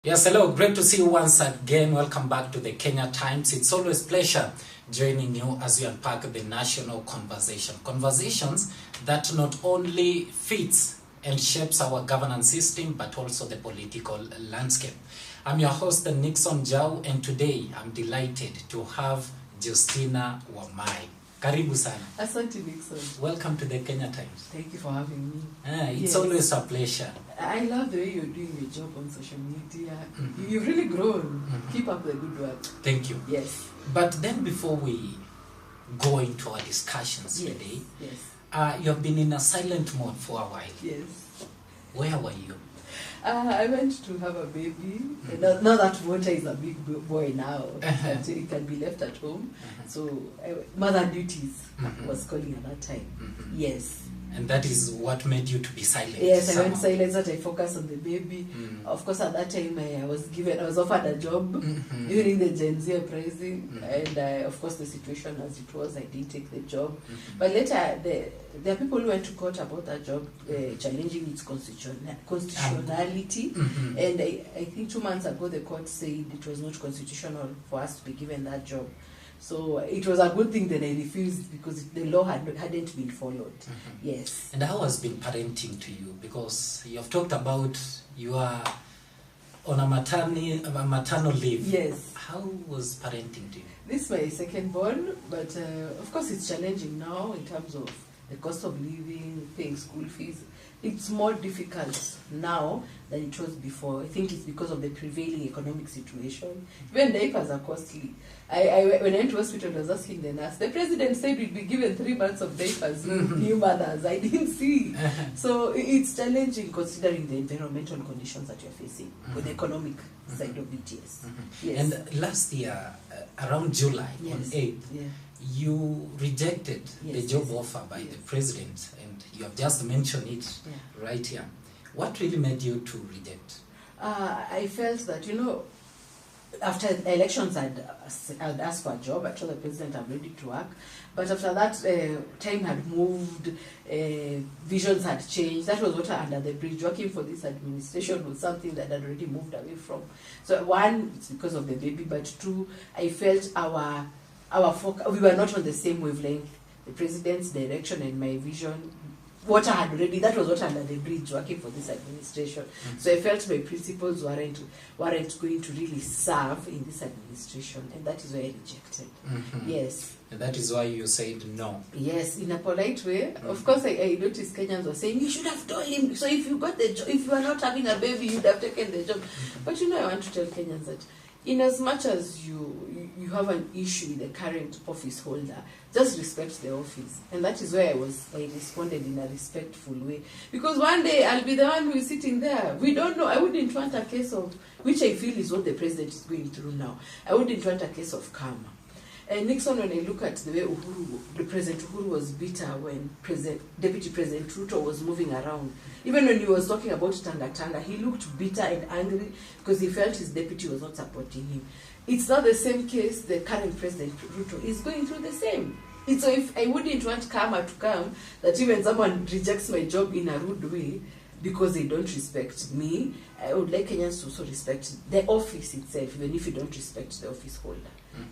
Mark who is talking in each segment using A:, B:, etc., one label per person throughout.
A: Yes, hello. Great to see you once again. Welcome back to the Kenya Times. It's always a pleasure joining you as we unpack the national conversation. Conversations that not only fits and shapes our governance system, but also the political landscape. I'm your host, Nixon Jau, and today I'm delighted to have Justina Wamae. Karibu sana.
B: Asante Nixon.
A: Welcome to the Kenya Times.
B: Thank you for having me.
A: It's always a pleasure.
B: I love the way you're doing your job on social media. You've really grown. Keep up the good work.
A: Thank you.
B: Yes.
A: But then before we go into our discussions today, you have been in a silent mode for a while.
B: Yes.
A: Where were you?
B: I went to have a baby. Now that Wota is a big boy now, but he can be left at home. So mother duties was calling at that time. Yes.
A: And that is what made you to be silent.
B: Yes, I went silent, that I focused on the baby. Of course, at that time I was offered a job during the Gen Z uprising, and of course the situation as it was, I didn't take the job. But later, there are people who went to court about that job, challenging its constitutionality. And I think 2 months ago the court said it was not constitutional for us to be given that job. So it was a good thing that I refused because the law hadn't been followed. Yes.
A: And how has been parenting to you? Because you have talked about you are on a maternal leave.
B: Yes.
A: How was parenting to you?
B: This is my second born, but of course it's challenging now in terms of the cost of living, paying school fees. It's more difficult now than it was before. I think it's because of the prevailing economic situation. Even diapers are costly. When I went to hospital, I was asking the nurse, the president said we'd be given 3 months of diapers, new mothers. I didn't see. So it's challenging considering the environmental conditions that you're facing with the economic side of it, yes.
A: And last year, around July, on 8th, you rejected the job offer by the president, and you have just mentioned it right here. What really made you to reject?
B: I felt that, after elections, I'd asked for a job. I told the president I'm ready to work. But after that, time had moved, visions had changed. That was water under the bridge. Working for this administration was something that I'd already moved away from. So one, it's because of the baby, but two, I felt our focus, we were not on the same wavelength. The president's direction and my vision, water had already, that was water under the bridge, working for this administration. So I felt my principles weren't going to really serve in this administration, and that is why I rejected. Yes.
A: And that is why you said no.
B: Yes, in a polite way. Of course, I noticed Kenyans were saying, you should have told him. So if you got the job, if you are not having a baby, you'd have taken the job. But I want to tell Kenyans that in as much as you have an issue with the current office holder, just respect the office. And that is where I responded in a respectful way. Because one day I'll be the one who is sitting there. We don't know. I wouldn't want a case of, which I feel is what the president is going through now. I wouldn't want a case of karma. And Nixon, when I look at the way the President Uhuru was bitter when Deputy President Ruto was moving around, even when he was talking about Tanga, he looked bitter and angry because he felt his deputy was not supporting him. It's not the same case. The current President Ruto is going through the same. So if I wouldn't want karma to come, that even someone rejects my job in a rude way because they don't respect me, I would like Kenyans to also respect the office itself, even if you don't respect the office holder.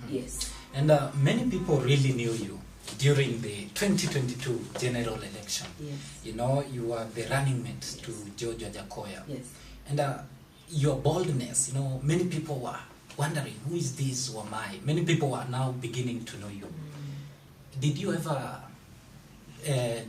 B: Yes.
A: And many people really knew you during the 2022 general election.
B: Yes.
A: You were the running mate to George Wajakoya.
B: Yes.
A: And your boldness, many people were wondering, who is this Wamae? Many people are now beginning to know you. Did you ever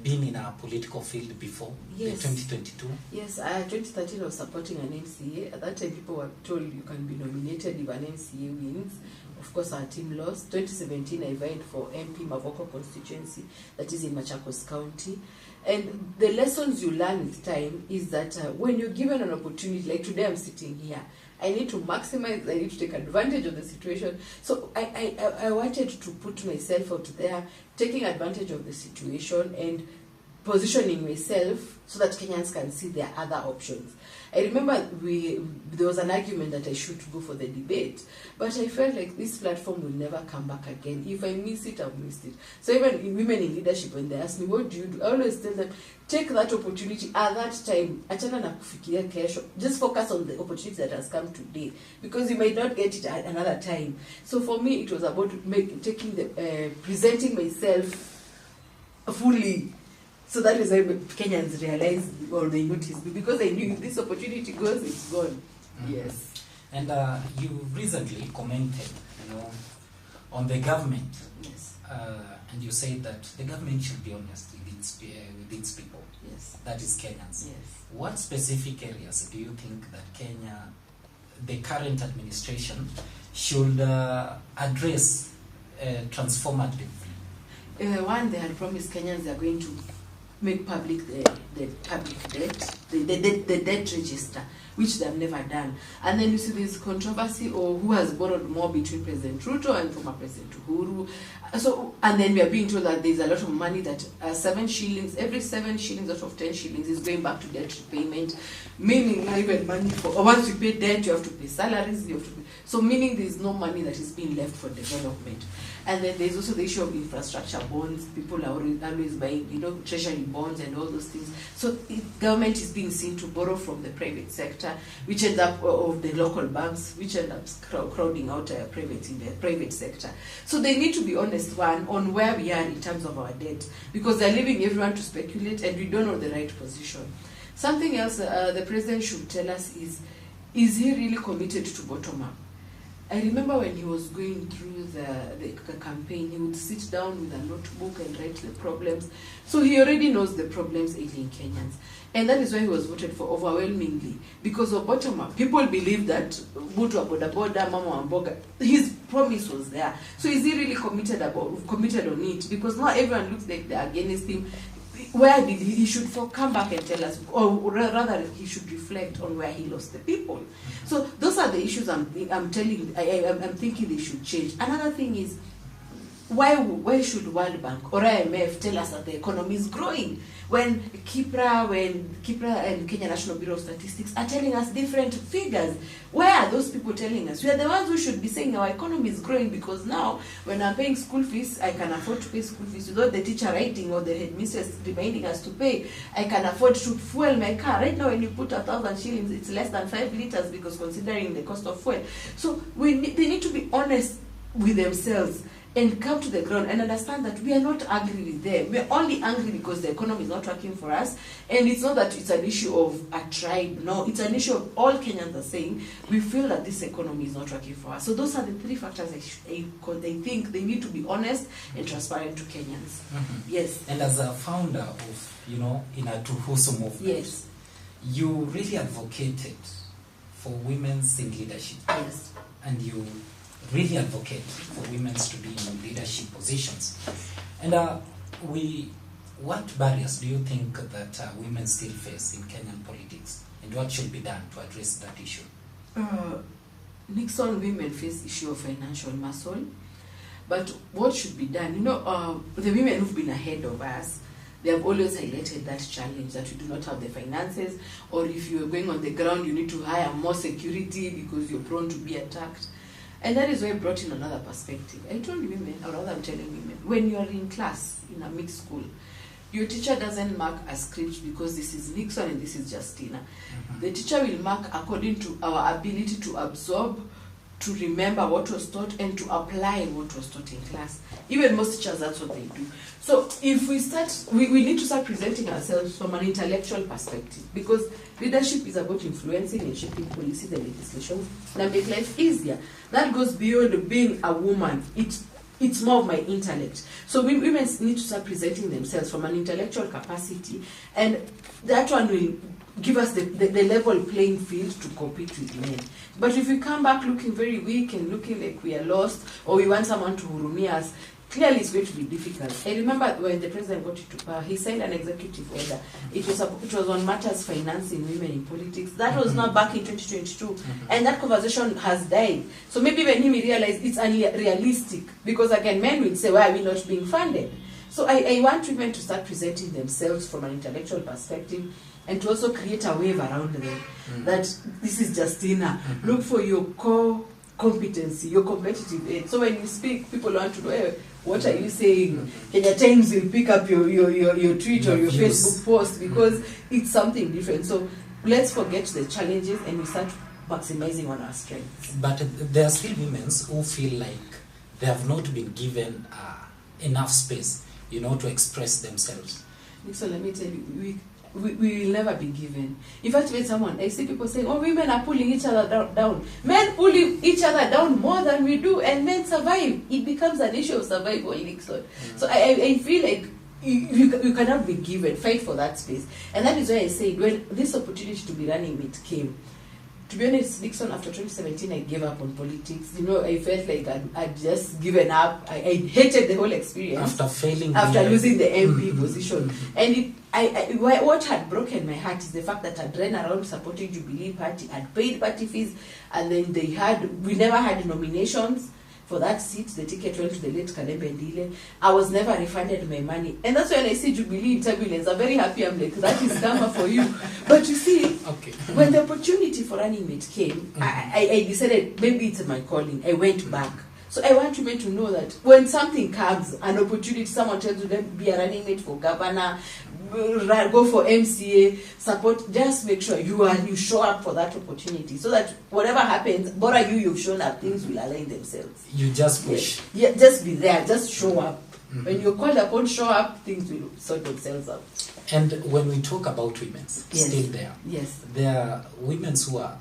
A: been in a political field before, the 2022?
B: Yes, 2013 I was supporting an MCA. At that time, people were told you can be nominated if an MCA wins. Of course, our team lost. 2017, I vyed for MP Mavoko constituency, that is in Machakos County. And the lessons you learn with time is that when you're given an opportunity, like today I'm sitting here, I need to maximize, I need to take advantage of the situation. So I wanted to put myself out there, taking advantage of the situation and positioning myself so that Kenyans can see there are other options. I remember there was an argument that I should go for the debate, but I felt like this platform will never come back again. If I miss it, I've missed it. So even in women in leadership, when they ask me, what do you do? I always tell them, take that opportunity at that time. Achana na kufikiria kesho. Just focus on the opportunity that has come today, because you might not get it at another time. So for me, it was about presenting myself fully. So that is why Kenyans realize or they notice me, because I knew if this opportunity goes, it's gone. Mm-hmm. Yes.
A: And you recently commented, on the government.
B: Yes.
A: And you said that the government should be honest with its people.
B: Yes.
A: That is Kenyans.
B: Yes.
A: What specific areas do you think that Kenya, the current administration, should address transformatively?
B: One, they had promised Kenyans they are going to make public the public debt, the debt register, which they have never done. And then you see this controversy or who has borrowed more between President Ruto and former President Uhuru. So, and then we are being told that there's a lot of money that 7 shillings, every 7 shillings out of 10 shillings is going back to debt repayment, meaning not even money for, or once you pay debt, you have to pay salaries, you have to pay. So meaning there's no money that is being left for development. And then there's also the issue of infrastructure bonds. People are always buying, treasury bonds and all those things. So government is being seen to borrow from the private sector, which ends up, of the local banks, which end up crowding out in the private sector. So they need to be honest, one, on where we are in terms of our debt, because they're leaving everyone to speculate and we don't know the right position. Something else the president should tell us is he really committed to bottom up? I remember when he was going through the campaign, he would sit down with a notebook and write the problems. So he already knows the problems ailing Kenyans. And that is why he was voted for overwhelmingly, because of bottom up. People believe that Butu wa boda boda, Mama wa mboga, his promise was there. So is he really committed on it? Because not everyone looks like they're against him. Where did he should come back and tell us, or rather he should reflect on where he lost the people. So those are the issues I'm thinking they should change. Another thing is, why should World Bank or IMF tell us that the economy is growing when Kipra and Kenya National Bureau of Statistics are telling us different figures? Where are those people telling us? We are the ones who should be saying our economy is growing, because now when I'm paying school fees, I can afford to pay school fees without the teacher writing or the headmistress reminding us to pay. I can afford to fuel my car. Right now when you put 1,000 shillings, it's less than 5 liters, because considering the cost of fuel. So they need to be honest with themselves and come to the ground and understand that we are not angry with them. We are only angry because the economy is not working for us. And it's not that it's an issue of a tribe. No, it's an issue of all Kenyans are saying, we feel that this economy is not working for us. So those are the 3 factors I think they need to be honest and transparent to Kenyans. Mm-hmm. Yes.
A: And as a founder of, Inatuhusu movement,
B: yes,
A: you really advocated for women's in leadership.
B: Yes.
A: And you really advocate for women to be in leadership positions. And what barriers do you think that women still face in Kenyan politics, and what should be done to address that issue?
B: Nixon women face issue of financial muscle, but what should be done? The women who've been ahead of us, they have always highlighted that challenge, that you do not have the finances, or if you are going on the ground, you need to hire more security because you're prone to be attacked. And that is why I brought in another perspective. I told women, or rather I'm telling women, when you are in class, in a mixed school, your teacher doesn't mark a script because this is Nixon and this is Justina. Mm-hmm. The teacher will mark according to our ability to absorb, to remember what was taught, and to apply what was taught in class. Even most teachers, that's what they do. So if we start, we need to start presenting ourselves from an intellectual perspective, because leadership is about influencing and shaping policies and legislation that make life easier. That goes beyond being a woman. It's more of my intellect. So women need to start presenting themselves from an intellectual capacity, and that one will give us the level playing field to compete with men. But if we come back looking very weak and looking like we are lost, or we want someone to hurumia us, clearly it's going to be difficult. I remember when the president got into power, he signed an executive order. It was on matters financing women in politics. That was now back in 2022, and that conversation has died. So maybe when he realized it's unrealistic, because again, men will say, why are we not being funded? So I want women to start presenting themselves from an intellectual perspective, and to also create a wave around them that this is Justina. Look for your core competency, your competitive edge. So when you speak, people want to know, hey, what are you saying? Kenya Times will pick up your tweet or your Facebook post because it's something different. So let's forget the challenges and we start maximizing on our strengths.
A: But there are still women who feel like they have not been given enough space, to express themselves.
B: So let me tell you, we will never be given. In fact, when I see people saying, oh, women are pulling each other down. Men pulling each other down more than we do, and men survive. It becomes an issue of survival in Nixon. So I feel like you cannot be given. Fight for that space. And that is why I said, when this opportunity to be running mate came, to be honest, Nixon, after 2017, I gave up on politics. I felt like I'd just given up. I hated the whole experience. After losing the MP position. And what had broken my heart is the fact that I'd ran around supporting Jubilee Party, I'd paid party fees, and then we never had nominations for that seat. The ticket went to the late Kalembe Ndile. I was never refunded my money. And that's when I see Jubilee in turbulence. I'm very happy. I'm like, that is karma for you. But you see, when the opportunity for running mate came, I decided maybe it's my calling. I went back. So I want women to know that when something comes, an opportunity, someone tells you, be a running mate for governor, go for MCA, support, just make sure you show up for that opportunity, so that whatever happens, but you've shown up, things will align themselves.
A: You just push.
B: Yeah, just be there, just show up. When you're called upon, show up, things will sort themselves out.
A: And when we talk about women, still there, there are women who are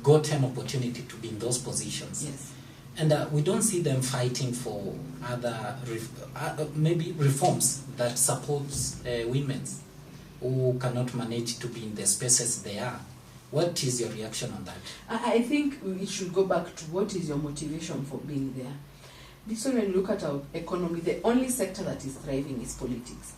A: got an opportunity to be in those positions.
B: Yes.
A: And we don't see them fighting for other maybe reforms that supports women who cannot manage to be in the spaces they are. What is your reaction on that?
B: I think it should go back to what is your motivation for being there. This when you look at our economy, the only sector that is thriving is politics.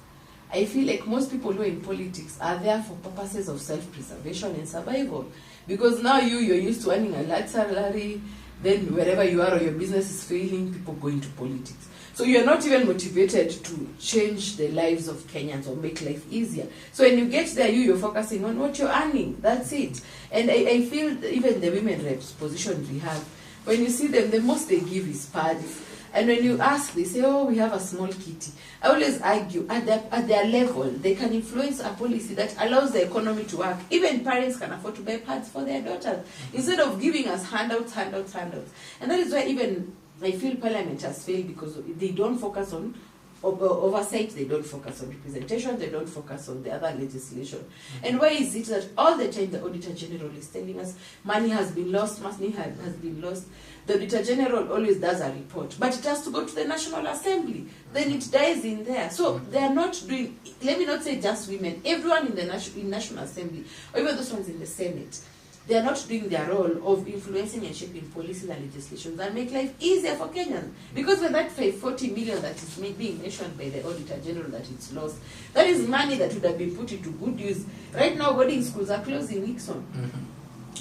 B: I feel like most people who are in politics are there for purposes of self-preservation and survival. Because now you're used to earning a large salary, then wherever you are or your business is failing, people go into politics. So you're not even motivated to change the lives of Kenyans or make life easier. So when you get there, you're focusing on what you're earning. That's it. And I feel even the women reps positions we have, when you see them, the most they give is pads. And when you ask, they say, oh, we have a small kitty. I always argue, at their level, they can influence a policy that allows the economy to work. Even parents can afford to buy pads for their daughters, instead of giving us handouts. And that is why even I feel Parliament has failed, because they don't focus on oversight, they don't focus on representation, they don't focus on the other legislation. And why is it that all the time the Auditor General is telling us money has been lost, money has been lost? The Auditor General always does a report, but it has to go to the National Assembly. Then it dies in there. So they are not doing, let me not say just women, everyone in the National Assembly, or even those ones in the Senate, they are not doing their role of influencing and shaping policies and legislations that make life easier for Kenyans. Because when that 540 million that is being mentioned by the Auditor General that it's lost, that is money that would have been put into good use. Right now, boarding schools are closed in Nixon.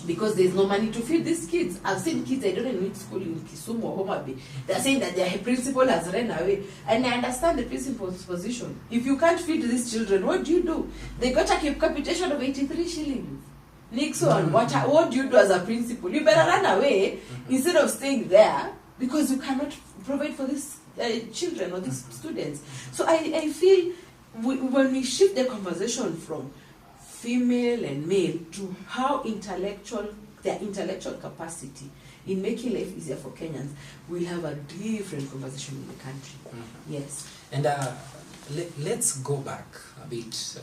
B: Because there's no money to feed these kids. I've seen kids, I don't know which school in Kisumu or Homa Bay. They're saying that their principal has run away. And I understand the principal's position. If you can't feed these children, what do? They got a capitation of 83 shillings. Nixon, what do you do as a principal? You better run away instead of staying there, because you cannot provide for these children or these students. So I feel when we shift the conversation from female and male to how their intellectual capacity in making life easier for Kenyans, we'll have a different conversation in the country. Yes.
A: And let's go back a bit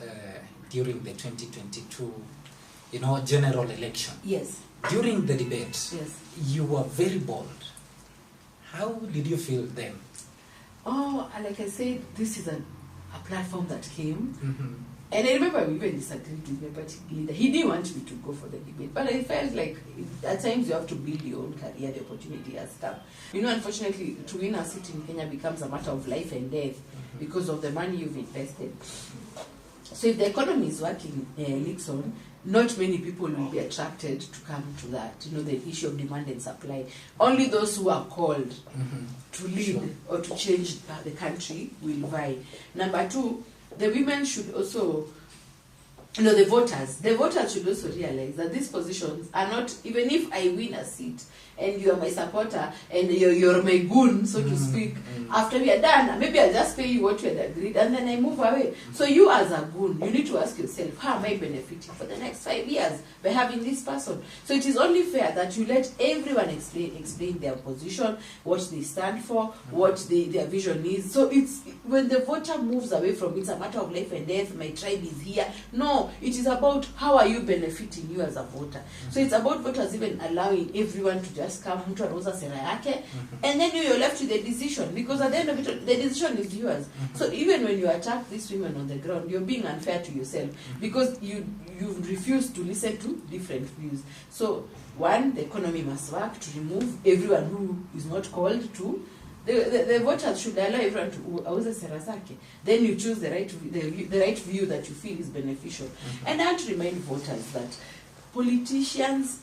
A: during the 2022 general election.
B: Yes.
A: During the debate, you were very bold. How did you feel then?
B: Oh, like I said, this is a platform that came. And I remember we even disagreed with my party leader. He didn't want me to go for the debate. But I felt like at times you have to build your own career. The opportunity has come. Unfortunately, to win a seat in Kenya becomes a matter of life and death because of the money you've invested. So if the economy is working, Nixon, not many people will be attracted to come to that. The issue of demand and supply. Only those who are called to lead or to change the country will vie. Number two, the women should also, the voters should also realize that these positions are not, even if I win a seat and you are my supporter and you're my goon, so to speak, after we are done, maybe I'll just pay you what we had agreed and then I move away. So you as a goon, you need to ask yourself, how am I benefiting for the next 5 years by having this person? So it is only fair that you let everyone explain their position, what they stand for, what their vision is. So it's when the voter moves away from it's a matter of life and death, my tribe is here. No, it is about how are you benefiting you as a voter. So it's about voters even allowing everyone to just come, mtu anauza sera yake, and then you're left with the decision, because at the end of it, the decision is yours. So even when you attack these women on the ground, you're being unfair to yourself, because you refuse to listen to different views. So one, the economy must work to remove everyone who is not called to. The voters should allow everyone to auze sera zake. Then you choose the right view that you feel is beneficial. And I want to remind voters that politicians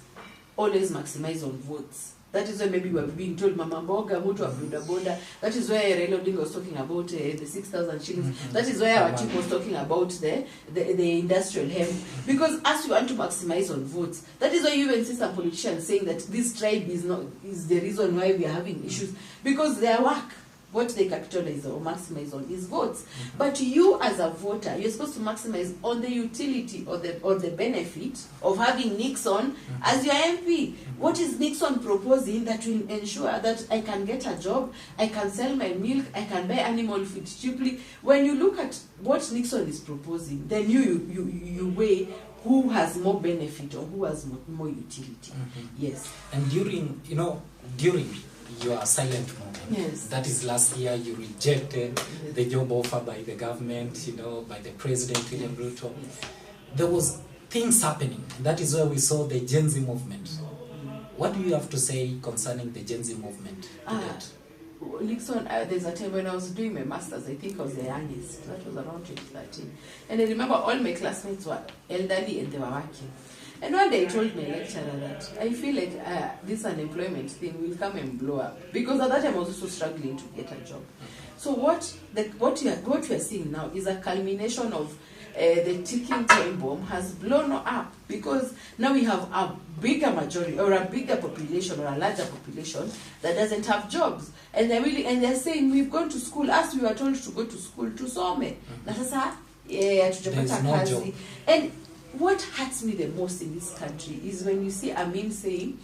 B: always maximize on votes. That is why maybe we are being told Mama Mboga, Mutu wa Boda Boda. That is why Raila Odinga was talking about the 6,000 shillings. That is why our team was talking about the industrial hemp. Because as we want to maximize on votes, that is why you even see some politicians saying that this tribe is the reason why we are having issues. Because their work, what they capitalize or maximize on is votes. But you as a voter, you're supposed to maximize on the utility or the benefit of having Nixon as your MP. What is Nixon proposing that will ensure that I can get a job, I can sell my milk, I can buy animal feed cheaply? When you look at what Nixon is proposing, then you weigh who has more benefit or who has more utility. Yes.
A: And during your silent moment,
B: yes,
A: that is last year, you rejected the job offer by the government, by the President William Ruto. There was things happening. That is where we saw the Gen Z movement. What do you have to say concerning the Gen Z movement?
B: Nixon, there's a time when I was doing my master's, I think I was the youngest. That was around 2013. And I remember all my classmates were elderly and they were working. And one day I told my lecturer that I feel like this unemployment thing will come and blow up. Because at that time I was also struggling to get a job. So what we are seeing now is a culmination of the ticking time bomb has blown up, because now we have a bigger majority or a bigger population or a larger population that doesn't have jobs. And they're saying, we've gone to school, as we were told to go to school, to some. Na sasa, hatujapata kazi. And what hurts me the most in this country is when you see a meme saying,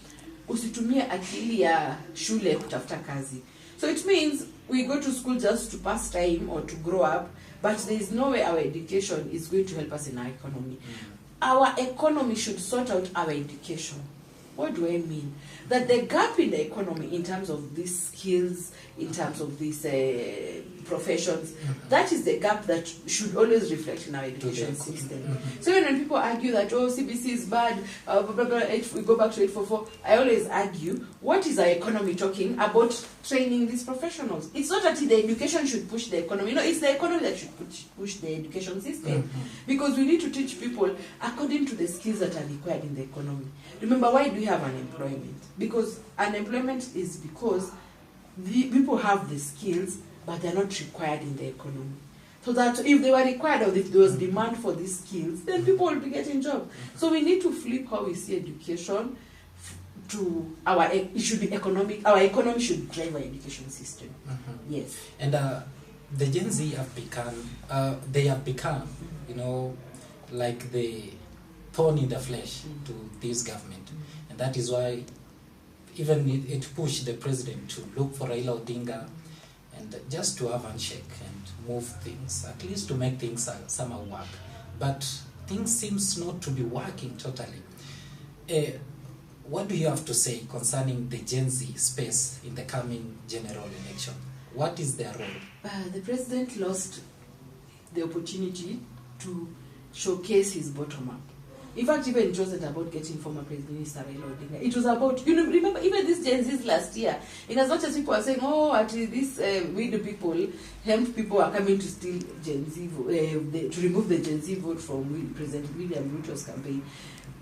B: usitumie akili ya shule kutafuta kazi. So it means we go to school just to pass time or to grow up, but there is no way our education is going to help us in our economy. Our economy should sort out our education. What do I mean? That the gap in the economy in terms of these skills, in terms of these professions, that is the gap that should always reflect in our education system. So when people argue that, CBC is bad, we go back to 844, I always argue, what is our economy talking about training these professionals? It's not that the education should push the economy. No, it's the economy that should push the education system. Because we need to teach people according to the skills that are required in the economy. Remember, why do we have unemployment? Because unemployment is because the people have the skills, but they're not required in the economy. So that if they were required or if there was demand for these skills, then people will be getting jobs. So we need to flip how we see education to it should be economic. Our economy should drive our education system. Yes.
A: And the Gen Z have become, like the thorn in the flesh to this government. And that is why even it pushed the president to look for Raila Odinga and just to have a handshake and move things, at least to make things somehow work. But things seems not to be working totally. What do you have to say concerning the Gen Z space in the coming general election? What is their role?
B: The president lost the opportunity to showcase his bottom up. In fact, even it wasn't about getting former President Minister Raila Odinga. It was about, remember, even these Gen Zs last year, in as much as people are saying, oh, actually, these widow people, hemp people are coming to steal Gen Z, to remove the Gen Z vote from President William Ruto's campaign.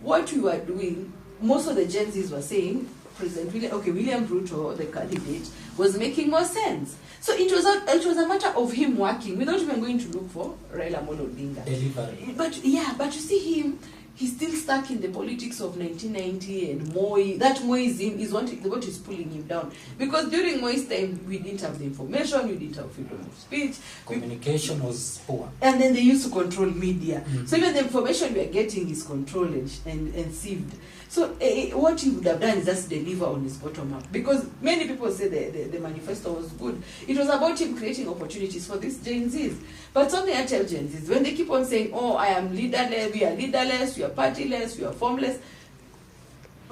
B: What we were doing, most of the Gen Zs were saying, William Ruto, the candidate, was making more sense. So it was a matter of him working without even going to look for Raila Odinga.
A: Delivery.
B: But you see him, he's still stuck in the politics of 1990 and Moi. That Moism is what is pulling him down. Because during Moi's time, we didn't have the information, we didn't have freedom of speech.
A: Communication was poor.
B: And then they used to control media. So even the information we are getting is controlled and sieved. So what he would have done is just deliver on his bottom up. Because many people say the manifesto was good. It was about him creating opportunities for these Gen Zs. But something I tell Gen Zs, when they keep on saying, oh, I am leaderless, we are leaderless, we are partyless, we are formless,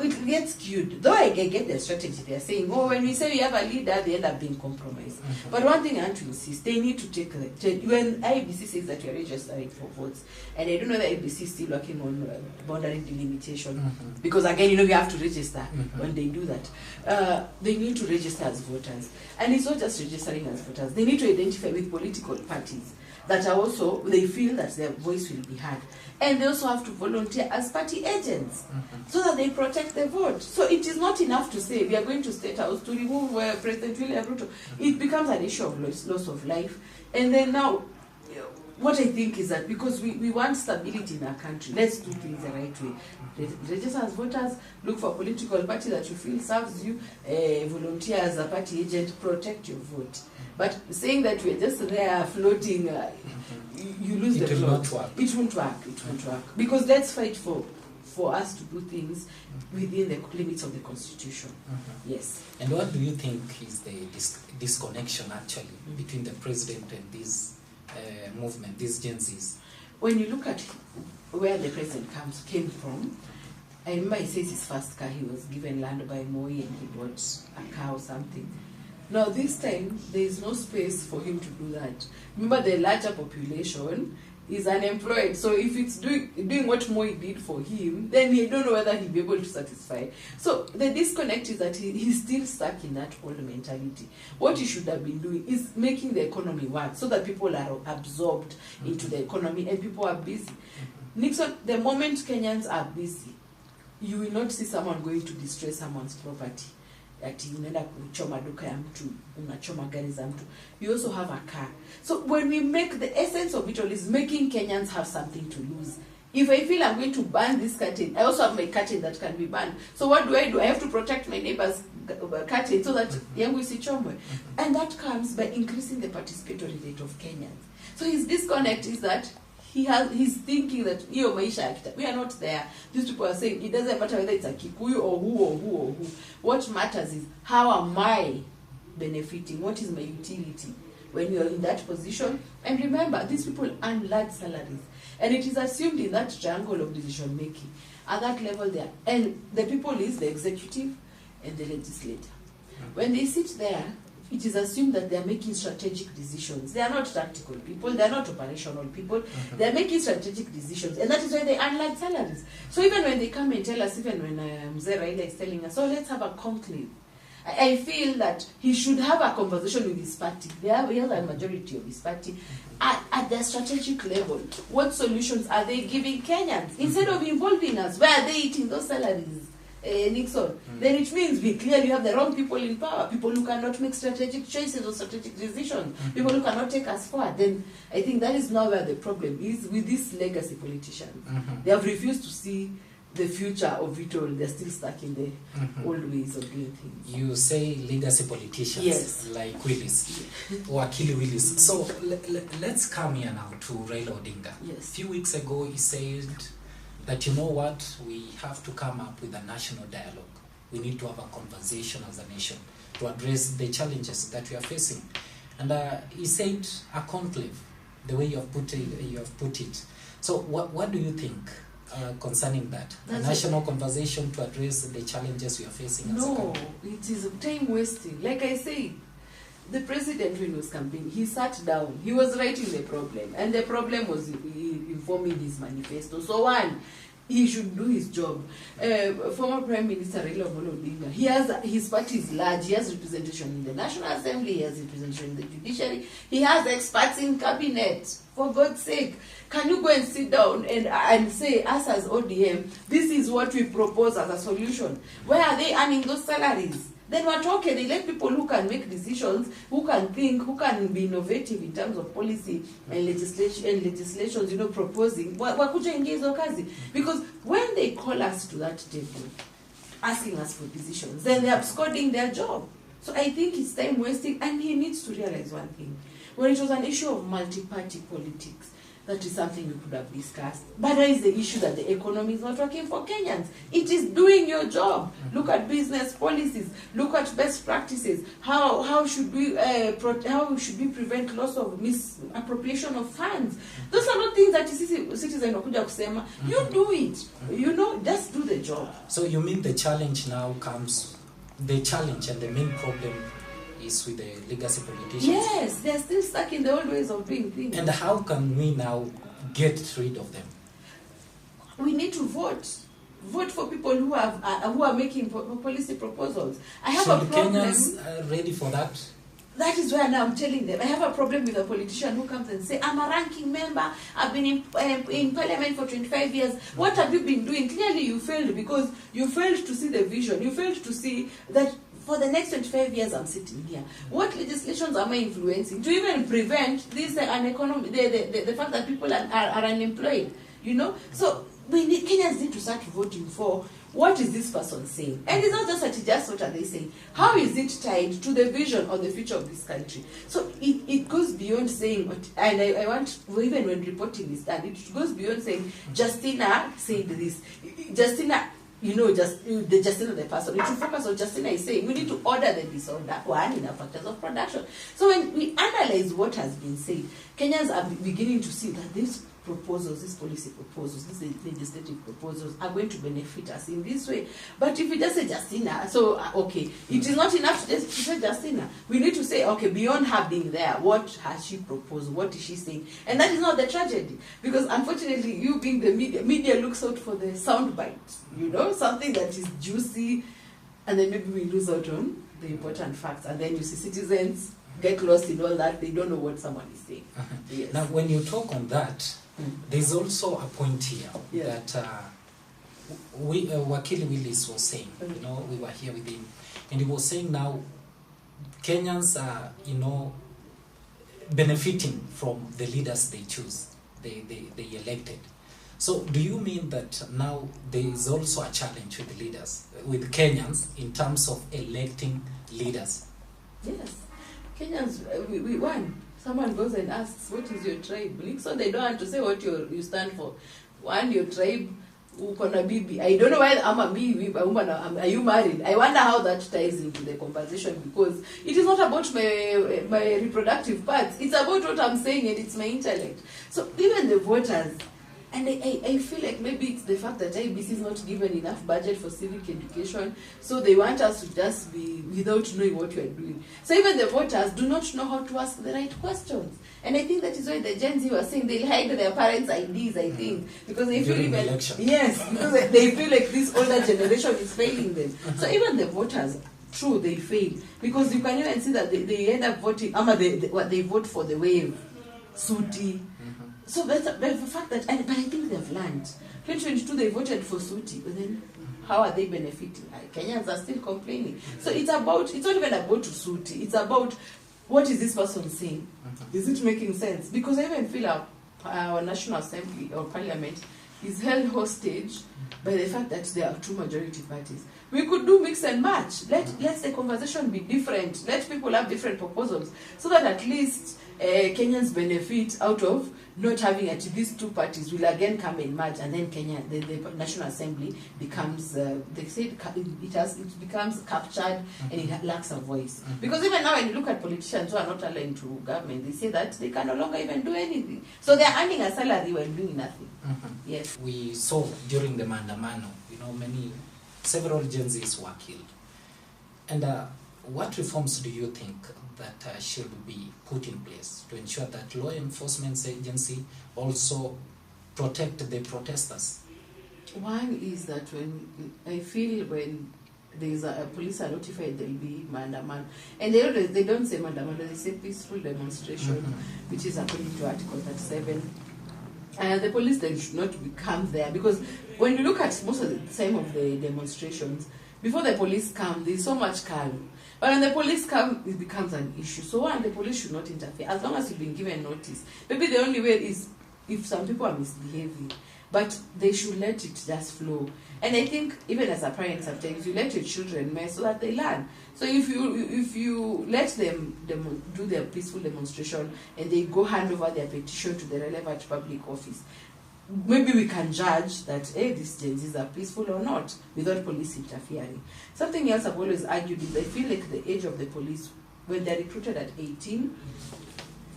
B: it gets skewed. Though I get the strategy, they are saying, oh, when we say we have a leader, they end up being compromised. But one thing I want to insist, they need to take when IBC says that we are registering for votes, and I don't know that IBC is still working on boundary delimitation, because again, we have to register when they do that. They need to register as voters. And it's not just registering as voters. They need to identify with political parties that are also, they feel that their voice will be heard. And they also have to volunteer as party agents so that they protect the vote. So it is not enough to say we are going to State House to remove President William Ruto. It becomes an issue of loss of life. And then now, what I think is that because we want stability in our country, let's do things the right way. Register as voters, look for a political party that you feel serves you, volunteer as a party agent, protect your vote. But saying that we're just there floating, you lose the plot. It won't work. It won't work. Because let's fight for us to do things within the limits of the Constitution. Yes.
A: And what do you think is the disconnection actually between the president and this movement, these Gen Zs?
B: When you look at where the president came from, I remember he says his first car, he was given land by Moi and he bought a car or something. Now this time, there is no space for him to do that. Remember, the larger population is unemployed. So if it's doing what Moi did for him, then he don't know whether he'll be able to satisfy. So the disconnect is that he's still stuck in that old mentality. What he should have been doing is making the economy work so that people are absorbed into the economy and people are busy. Nixon, the moment Kenyans are busy, you will not see someone going to destroy someone's property. Unaenda kuchoma duka ya mtu, unachoma gari za mtu. You also have a car. So when we make the essence of it all is making Kenyans have something to lose. If I feel I'm going to ban this curtain, I also have my curtain that can be banned. So what do? I have to protect my neighbor's curtain so that yangu isichomwe. And that comes by increasing the participatory rate of Kenyans. So his disconnect is that he's thinking that hiyo maisha we are not there. These people are saying it doesn't matter whether it's a Kikuyu or who. What matters is how am I benefiting? What is my utility when you're in that position? And remember, these people earn large salaries, and it is assumed in that triangle of decision making at that level there, and the people is the executive and the legislator. When they sit there, it is assumed that they are making strategic decisions. They are not tactical people. They are not operational people. They are making strategic decisions. And that is why they earn large salaries. So even when they come and tell us, even when Mzee Raila is telling us, oh, let's have a conclave, I feel that he should have a conversation with his party. He has a majority of his party. At the strategic level, what solutions are they giving Kenyans? Instead of involving us, where are they eating those salaries? Nixon, then it means we clearly have the wrong people in power, people who cannot make strategic choices or strategic decisions, people who cannot take us forward. Then I think that is now where the problem is with these legacy politicians. They have refused to see the future of it all. They're still stuck in the old ways of doing things.
A: You say legacy politicians,
B: yes,
A: like Willis, or Akili Willis. So let's come here now to Raila Odinga.
B: Yes.
A: A few weeks ago he said that, you know what, we have to come up with a national dialogue. We need to have a conversation as a nation to address the challenges that we are facing. And he said a conclave, the way you have put it. So what do you think concerning that? That's a national conversation to address the challenges we are facing as a country?
B: No, it is time wasting. Like I say, the president, when he was campaigning, he sat down, he was writing the problem, and the problem was informing his manifesto. So one, he should do his job. Former Prime Minister Raila Amolo Odinga, he has, his party is large, he has representation in the National Assembly, he has representation in the judiciary, he has experts in cabinet. For God's sake, can you go and sit down and say, us as ODM, this is what we propose as a solution? Where are they earning those salaries? Then we're talking, they let people who can make decisions, who can think, who can be innovative in terms of policy and legislations, proposing. Wakuja engage kazi. Because when they call us to that table, asking us for decisions, then they're absconding their job. So I think it's time wasting, and he needs to realize one thing. When it was an issue of multi-party politics, that is something we could have discussed. But there is the issue that the economy is not working for Kenyans. It is doing your job. Look at business policies. Look at best practices. How should we prevent loss of misappropriation of funds? Those are not things that citizen wakuja kusema. You do it. Just do the job.
A: So you mean the challenge now comes, the challenge and the main problem is with the legacy politicians?
B: Yes, they're still stuck in the old ways of doing things.
A: And how can we now get rid of them?
B: We need to vote. Vote for people who are making policy proposals. I have a problem.
A: Kenyans are ready for that?
B: That is where now I'm telling them. I have a problem with a politician who comes and say, I'm a ranking member, I've been in parliament for 25 years. What have you been doing? Clearly you failed, because you failed to see the vision. You failed to see that for the next 25 years I'm sitting here. What legislations am I influencing to even prevent this the fact that people are unemployed? So Kenyans need to start voting for what is this person saying. And it's not just that just what are they saying. How is it tied to the vision or the future of this country? So it goes beyond saying, and I want, even when reporting is done, it goes beyond saying, Justina said this. Justina, the Justina the person. We should focus on Justina is saying we need to order the disorder one in the factors of production. So when we analyze what has been said, Kenyans are beginning to see that these proposals, these policy proposals, these legislative proposals are going to benefit us in this way. But if we just say Justina, so okay, it is not enough to just say Justina. We need to say, okay, beyond her being there, what has she proposed? What is she saying? And that is not the tragedy, because unfortunately, you being the media looks out for the sound bites, something that is juicy, and then maybe we lose out on the important facts, and then you see citizens get lost in all that. They don't know what someone is saying. Yes.
A: Now, when you talk on that, there's also a point here that Wakili Willis was saying. We were here with him, and he was saying now Kenyans are, benefiting from the leaders they choose, they elected. So do you mean that now there is also a challenge with the leaders, with Kenyans, in terms of electing leaders?
B: Yes. Kenyans, we won. Someone goes and asks, what is your tribe? So they don't have to say what you stand for. One, your tribe, ukona bibi. I don't know why I'm a bibi, are you married? I wonder how that ties into the conversation, because it is not about my reproductive parts. It's about what I'm saying, and it's my intellect. So even the voters, and I feel like maybe it's the fact that IBC is not given enough budget for civic education, so they want us to just be without knowing what we are doing. So even the voters do not know how to ask the right questions. And I think that is why the Gen Z were saying they'll hide their parents' IDs, I think, because they feel even, yes, because they feel like this older generation is failing them. So even the voters, true, they fail, because you can even see that they end up voting, they vote for the wave, Suti. So that's the fact that, but I think they've learned. 2022 they voted for Suti, but then how are they benefiting? Kenyans are still complaining. So it's not even about Suti, it's about what is this person saying? Is it making sense? Because I even feel our National Assembly or Parliament is held hostage by the fact that there are two majority parties. We could do mix and match. Let the conversation be different. Let people have different proposals, so that at least Kenyans benefit out of not having at least two parties will again come and merge, and then the National Assembly becomes, they say it becomes captured and it lacks a voice. Because even now when you look at politicians who are not aligned to government, they say that they can no longer even do anything. So they're earning a salary while doing nothing. Yes.
A: We saw during the Maandamano, several Gen Zs were killed. And what reforms do you think that should be put in place to ensure that law enforcement agency also protect the protesters?
B: One is that when I feel when there's a police are notified, there'll be mandaman, and they don't say mandaman, they say peaceful demonstration, which is according to Article 37. The police then should not come there, because when you look at most of the time of the demonstrations, before the police come, there's so much calm. But when the police come, it becomes an issue. So one, the police should not interfere as long as you've been given notice. Maybe the only way is if some people are misbehaving, but they should let it just flow. And I think even as a parent, sometimes you let your children mess so that they learn. So if you let them do their peaceful demonstration and they go hand over their petition to the relevant public office, maybe we can judge that, hey, these Gen Zs are peaceful or not, without police interfering. Something else I've always argued is I feel like the age of the police, when they're recruited at 18,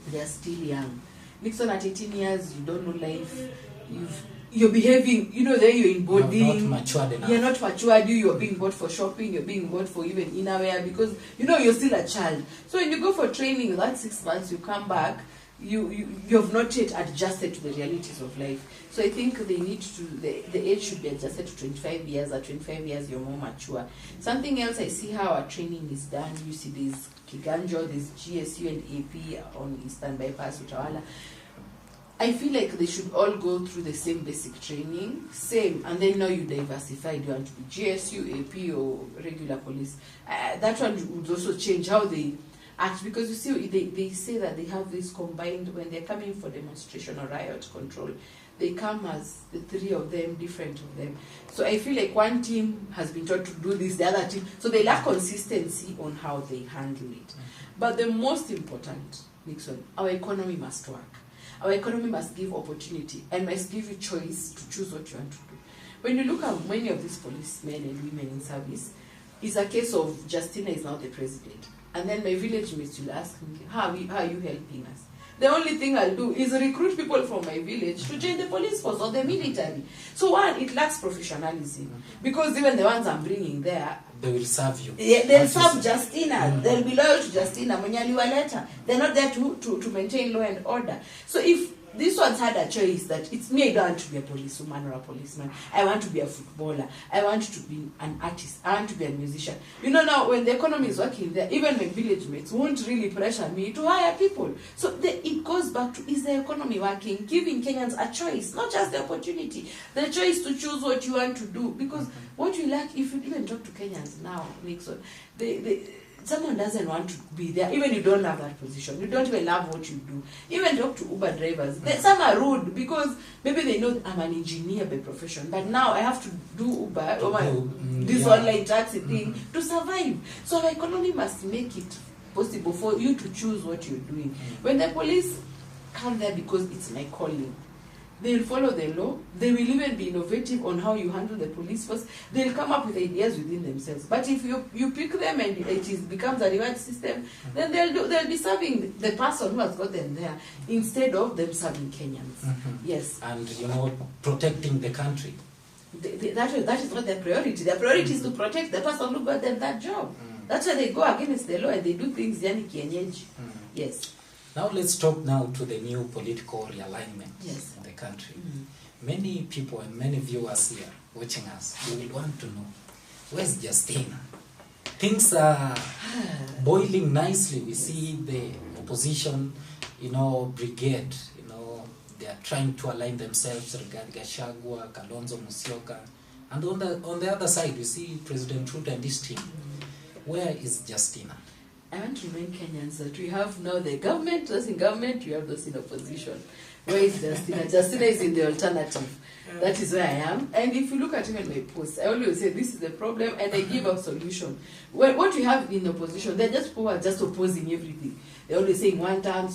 B: they're still young. Nixon, at 18 years, you don't know life. You're behaving, there you're in boarding.
A: You're not matured enough.
B: You're not matured. You're being bought for shopping. You're being bought for even innerwear because, you're still a child. So when you go for training, that 6 months, you come back, you have not yet adjusted to the realities of life. So I think they need to, the age should be adjusted to 25 years. At 25 years, you're more mature. Something else, I see how our training is done. You see there's Kiganjo, there's GSU and AP on Eastern Bypass, Utawala. I feel like they should all go through the same basic training, and then now you diversify. Do you want to be GSU, AP, or regular police? That one would also change how they act, because you see, they say that they have this combined, when they're coming for demonstration or riot control, they come as the three of them, different of them. So I feel like one team has been taught to do this, the other team, so they lack consistency on how they handle it. But the most important, Nixon, our economy must work. Our economy must give opportunity and must give you choice to choose what you want to do. When you look at many of these policemen and women in service, it's a case of Justina is now the president. And then my village mates will ask me, how are you helping us? The only thing I'll do is recruit people from my village to join the police force or the military. So one, it lacks professionalism. Because even the ones I'm bringing there,
A: they will serve you.
B: Yeah, they'll serve Justina. They'll be loyal to Justina. They're not there to maintain law and order. So if these ones had a choice that it's me, I don't want to be a policewoman or a policeman. I want to be a footballer. I want to be an artist. I want to be a musician. Now when the economy is working there, even my village mates won't really pressure me to hire people. So it goes back to, is the economy working? Giving Kenyans a choice, not just the opportunity, the choice to choose what you want to do. Because what you lack, if you even talk to Kenyans now, Nixon, someone doesn't want to be there. Even you don't have that position. You don't even love what you do. Even talk to Uber drivers. Some are rude because maybe they know I'm an engineer by profession, but now I have to do Uber online taxi thing to survive. So our economy must make it possible for you to choose what you're doing. When the police come there because it's my calling, they will follow the law. They will even be innovative on how you handle the police force. They'll come up with ideas within themselves. But if you pick them and it becomes a reward system, then they'll be serving the person who has got them there instead of them serving Kenyans. Yes.
A: And protecting the country.
B: That is not their priority. Their priority is to protect the person who got them that job. That's why they go against the law and they do things yani kienyeji. Yes.
A: Now let's talk now to the new political realignment in the country. Many people and many viewers here watching us, they will want to know, where's Justina? Things are boiling nicely. We see the opposition, brigade, they are trying to align themselves regarding Gachagua, Kalonzo Musyoka. And on the other side, we see President Ruto and his team. Where is Justina?
B: I want to remind Kenyans that we have now the government, those in government, we have those in opposition. Where is Justina? Justina is in the alternative. That is where I am. And if you look at even my posts, I always say this is the problem and I give a solution. What we have in opposition, they're just people who are just opposing everything. They're always saying one term,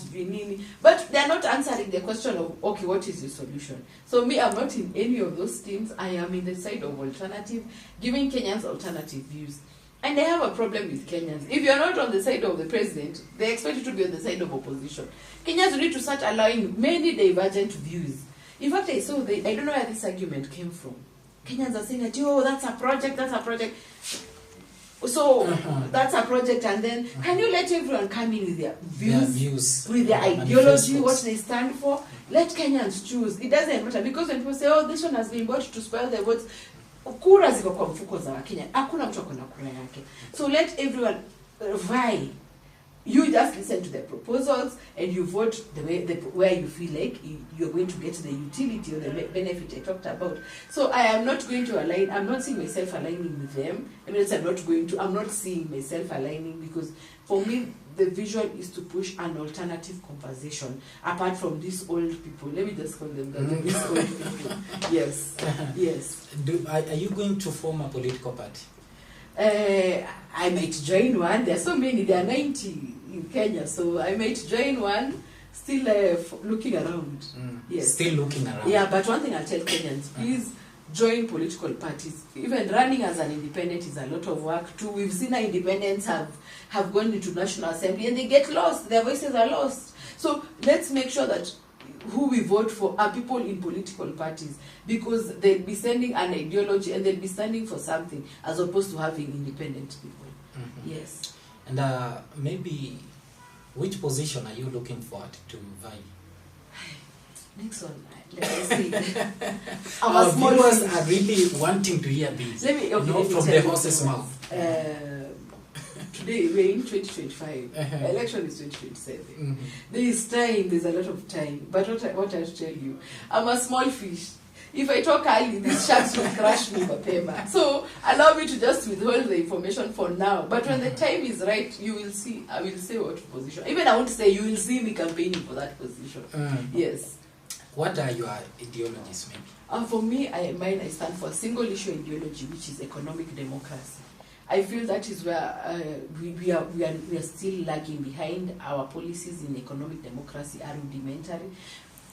B: but they're not answering the question of, okay, what is your solution? So me, I'm not in any of those teams. I am in the side of alternative, giving Kenyans alternative views. And they have a problem with Kenyans. If you're not on the side of the president, they expect you to be on the side of opposition. Kenyans need to start allowing many divergent views. In fact, I don't know where this argument came from. Kenyans are saying that, that's a project. So that's a project, and then can you let everyone come in with their views, with their ideology, what they stand for? Let Kenyans choose. It doesn't matter, because when people say, oh, this one has been bought to spoil the votes, kura ziko kwa mfuko za Wakenya, hakuna mtu akona kura yake. So let everyone vie. You just listen to the proposals and you vote the way where you feel like you're going to get the utility or the benefit I talked about. So I am not going to align. I'm not seeing myself aligning with them. I mean, I'm not seeing myself aligning, because for me the vision is to push an alternative conversation apart from these old people. Let me just call them these old people. Yes, yes.
A: Are you going to form a political party?
B: I might join one. There are so many. There are 90 in Kenya, so I might join one. Still looking around.
A: Yes. Still looking around.
B: Yeah, but one thing I'll tell Kenyans, please join political parties. Even running as an independent is a lot of work too. We've seen our independents have gone into National Assembly and they get lost. Their voices are lost. So let's make sure that who we vote for are people in political parties, because they'll be sending an ideology and they'll be standing for something, as opposed to having independent people. Yes.
A: And maybe, which position are you looking forward to vie?
B: Next one, let me see.
A: Our viewers are really wanting to hear this.
B: Let me
A: from the horse's mouth.
B: Today we're in 2025. Election is 2027. There is time. There's a lot of time. But what I tell you, I'm a small fish. If I talk early, these sharks will crush me mapema. So allow me to just withhold the information for now. But when the time is right, you will see. I will say what position. Even I won't say, you will see me campaigning for that position. Yes.
A: What are your ideologies, maybe?
B: For me, I stand for a single issue ideology, which is economic democracy. I feel that is where we are still lagging behind. Our policies in economic democracy are rudimentary.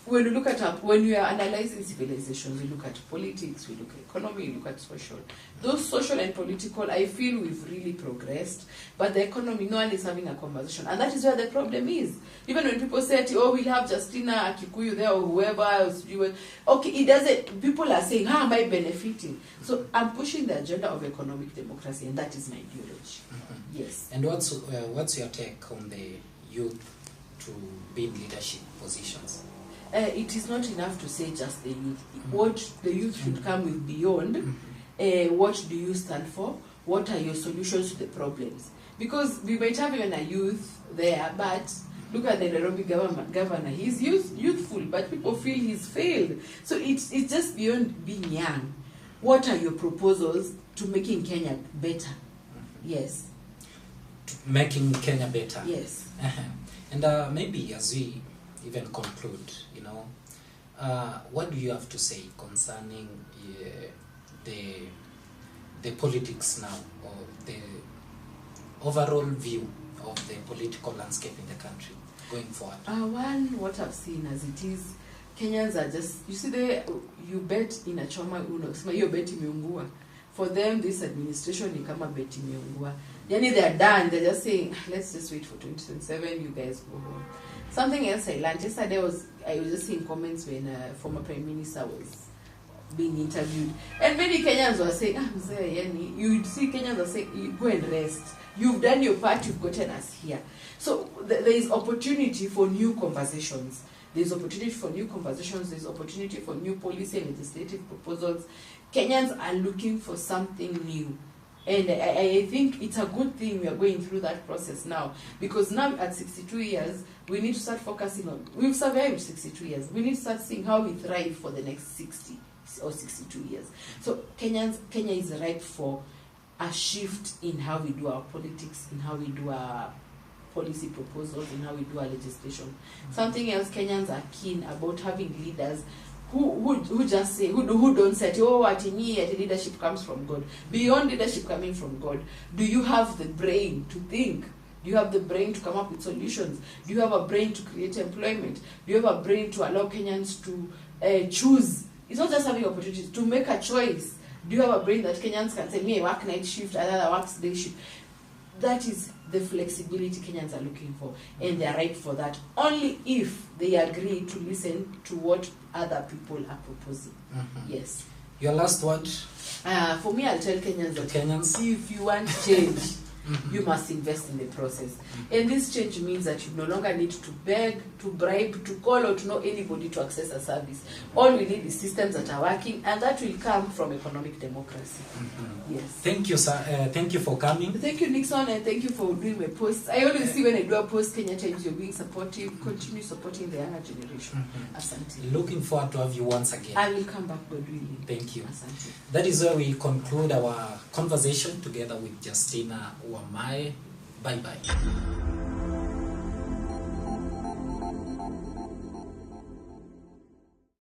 B: When we look at when we are analyzing civilizations, we look at politics, we look at economy, we look at social. Those social and political, I feel we've really progressed, but the economy, no one is having a conversation, and that is where the problem is. Even when people say, "Oh, we'll have Justina Kikuyu there or whoever else," okay, it doesn't. People are saying, "How am I benefiting?" So I'm pushing the agenda of economic democracy, and that is my ideology. Yes.
A: And what's your take on the youth to be in leadership positions?
B: It is not enough to say just the youth. What the youth should come with beyond, what do you stand for? What are your solutions to the problems? Because we might have even a youth there, but look at the Nairobi governor. He's youthful, but people feel he's failed. So it's just beyond being young. What are your proposals to making Kenya better? Yes.
A: Making Kenya better?
B: Yes.
A: And maybe as we even conclude, what do you have to say concerning the politics now, or the overall view of the political landscape in the country going forward?
B: One, what I've seen as it is, Kenyans are just, you see, you bet in a choma uno, you bet imeungua. For them, this administration is kama bet imeungua. Yani they're done, they're just saying, let's just wait for 2027, you guys go home. Something else I learned yesterday I was just seeing comments when former Prime Minister was being interviewed, and many Kenyans were saying, yani, you'd see Kenyans are saying, you go and rest. You've done your part, you've gotten us here. So there is opportunity for new conversations. There's opportunity for new conversations. There's opportunity for new policy and legislative proposals. Kenyans are looking for something new. And I think it's a good thing we are going through that process now. Because now at 62 years, we need to start focusing on, we've survived 62 years. We need to start seeing how we thrive for the next 60 or 62 years. So Kenya is ripe for a shift in how we do our politics, in how we do our policy proposals, in how we do our legislation. Something else, Kenyans are keen about having leaders who just say, who don't say, oh, at leadership comes from God. Beyond leadership coming from God, do you have the brain to think? Do you have the brain to come up with solutions? Do you have a brain to create employment? Do you have a brain to allow Kenyans to choose? It's not just having opportunities, to make a choice. Do you have a brain that Kenyans can say, me, I work night shift, another works day shift? That is the flexibility Kenyans are looking for, and they are ripe for that only if they agree to listen to what other people are proposing. Yes.
A: Your last word
B: For me, I'll tell Kenyans
A: to
B: that
A: Kenyans?
B: if you want change, you must invest in the process. And this change means that you no longer need to beg, to bribe, to call, or to know anybody to access a service. All we need is systems that are working, and that will come from economic democracy. Yes.
A: Thank you, sir. Thank you for coming.
B: Thank you, Nixon, and thank you for doing my posts. I always see when I do a post, Kenya Times, you're being supportive. Continue supporting the younger generation. Asante.
A: Looking forward to have you once again.
B: I will come back, God willing.
A: Thank you.
B: Asante.
A: That is where we conclude our conversation together with Justina Wamae. Bye-bye.